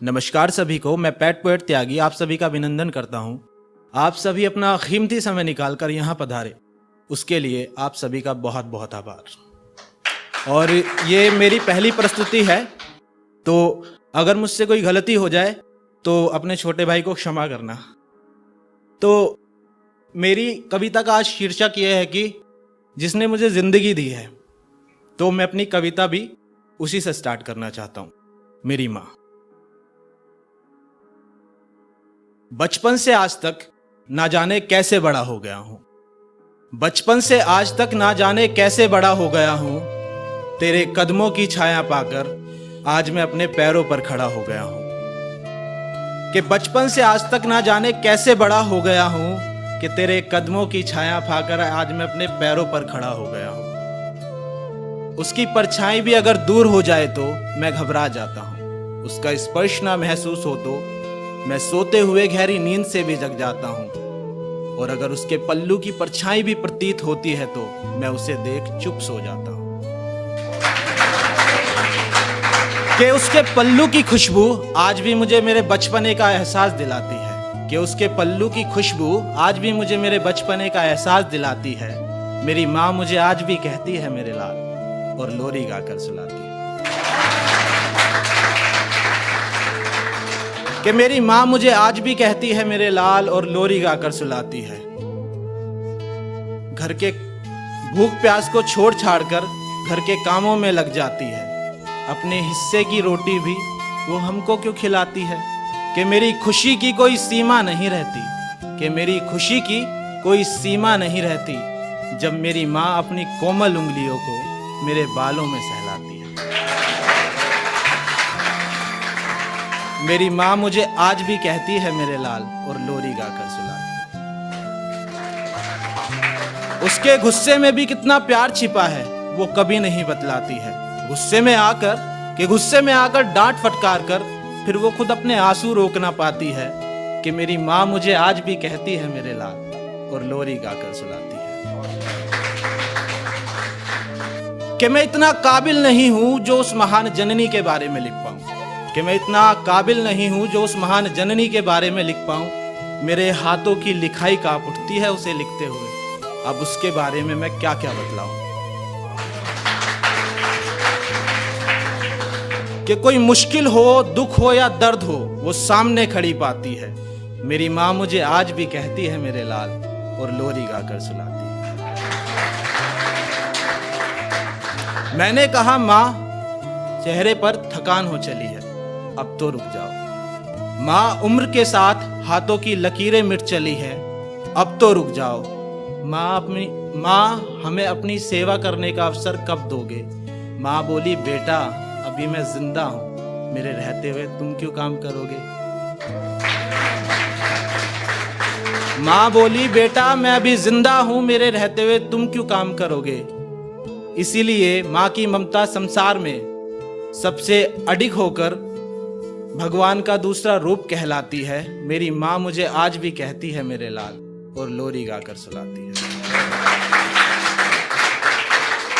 नमस्कार सभी को, मैं पेट पोएट त्यागी आप सभी का अभिनंदन करता हूं। आप सभी अपना कीमती समय निकालकर यहाँ पधारे, उसके लिए आप सभी का बहुत बहुत आभार। और ये मेरी पहली प्रस्तुति है, तो अगर मुझसे कोई गलती हो जाए तो अपने छोटे भाई को क्षमा करना। तो मेरी कविता का आज शीर्षक ये है कि जिसने मुझे जिंदगी दी है, तो मैं अपनी कविता भी उसी से स्टार्ट करना चाहता हूं। मेरी माँ। बचपन से आज तक ना जाने कैसे बड़ा हो गया हूं, बचपन से आज तक ना जाने कैसे बड़ा हो गया हूं, तेरे कदमों की छाया पाकर आज मैं अपने पैरों पर खड़ा हो गया हूं। कि बचपन से आज तक ना जाने कैसे बड़ा हो गया हूं, कि तेरे कदमों की छाया पाकर आज मैं अपने पैरों पर खड़ा हो गया हूं। उसकी परछाई भी अगर दूर हो जाए तो मैं घबरा जाता हूं, उसका स्पर्श ना महसूस हो तो मैं सोते हुए गहरी नींद से भी जग जाता हूं, और अगर उसके पल्लू की परछाई भी प्रतीत होती है तो मैं उसे देख चुप सो जाता हूं। कि उसके पल्लू की खुशबू आज भी मुझे मेरे बचपने का एहसास दिलाती है, कि उसके पल्लू की खुशबू आज भी मुझे मेरे बचपने का एहसास दिलाती है। मेरी माँ मुझे आज भी कहती है मेरे लाल, और लोरी गाकर सुलाती है। कि मेरी माँ मुझे आज भी कहती है मेरे लाल, और लोरी गाकर सुलाती है। घर के भूख प्यास को छोड़ छाड़ कर घर के कामों में लग जाती है, अपने हिस्से की रोटी भी वो हमको क्यों खिलाती है। कि मेरी खुशी की कोई सीमा नहीं रहती, कि मेरी खुशी की कोई सीमा नहीं रहती, जब मेरी माँ अपनी कोमल उंगलियों को मेरे बालों में सहलाती है। मेरी माँ मुझे आज भी कहती है मेरे लाल, और लोरी गाकर सुलाती है। उसके गुस्से में भी कितना प्यार छिपा है वो कभी नहीं बतलाती है। गुस्से में आकर डांट फटकार कर फिर वो खुद अपने आंसू रोक ना पाती है। कि मेरी माँ मुझे आज भी कहती है मेरे लाल, और लोरी गाकर सुलाती है। कि मैं इतना काबिल नहीं हूं जो उस महान जननी के बारे में लिख पाऊं, कि मैं इतना काबिल नहीं हूं जो उस महान जननी के बारे में लिख पाऊं। मेरे हाथों की लिखाई कांप उठती है उसे लिखते हुए, अब उसके बारे में मैं क्या क्या बतलाऊं। कि कोई मुश्किल हो, दुख हो या दर्द हो, वो सामने खड़ी पाती है। मेरी माँ मुझे आज भी कहती है मेरे लाल, और लोरी गाकर सुलाती है। मैंने कहा माँ, चेहरे पर थकान हो चली है, अब तो रुक जाओ। माँ, उम्र के साथ हाथों की लकीरें मिट चली है, अब तो रुक जाओ। माँ, हमें अपनी सेवा करने का अवसर कब दोगे। माँ बोली, बेटा अभी मैं जिंदा हूं, मेरे रहते हुए तुम क्यों काम करोगे। माँ बोली, बेटा मैं अभी जिंदा हूं, मेरे रहते हुए तुम क्यों काम करोगे। इसीलिए माँ की ममता संसार में सबसे अडिग होकर भगवान का दूसरा रूप कहलाती है। मेरी माँ मुझे आज भी कहती है मेरे लाल, और लोरी गाकर सुलाती है।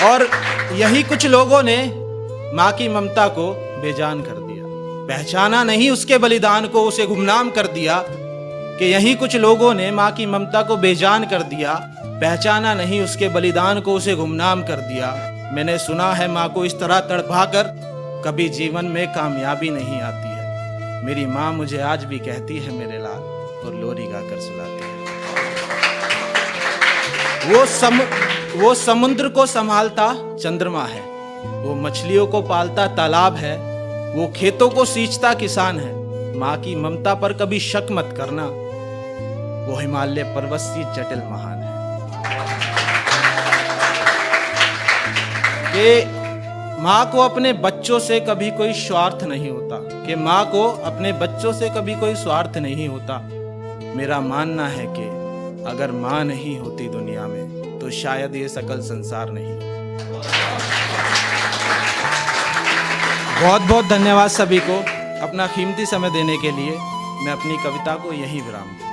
और यही कुछ लोगों ने माँ की ममता को बेजान कर दिया, पहचाना नहीं उसके बलिदान को, उसे गुमनाम कर दिया। कि यही कुछ लोगों ने माँ की ममता को बेजान कर दिया, पहचाना नहीं उसके बलिदान को, उसे गुमनाम कर दिया। मैंने सुना है माँ को इस तरह तड़पा कर कभी जीवन में कामयाबी नहीं आती है। मेरी माँ मुझे आज भी कहती है मेरे लाल, और लोरी गाकर सुलाती है। वो समुद्र को संभालता चंद्रमा है, वो मछलियों को पालता तालाब है, वो खेतों को सींचता किसान है। माँ की ममता पर कभी शक मत करना, वो हिमालय पर्वत सी जटिल महान है। कि माँ को अपने बच्चों से कभी कोई स्वार्थ नहीं होता, कि माँ को अपने बच्चों से कभी कोई स्वार्थ नहीं होता। मेरा मानना है कि अगर माँ नहीं होती दुनिया में तो शायद ये सकल संसार नहीं। बहुत बहुत धन्यवाद सभी को अपना कीमती समय देने के लिए। मैं अपनी कविता को यहीं विराम दूं।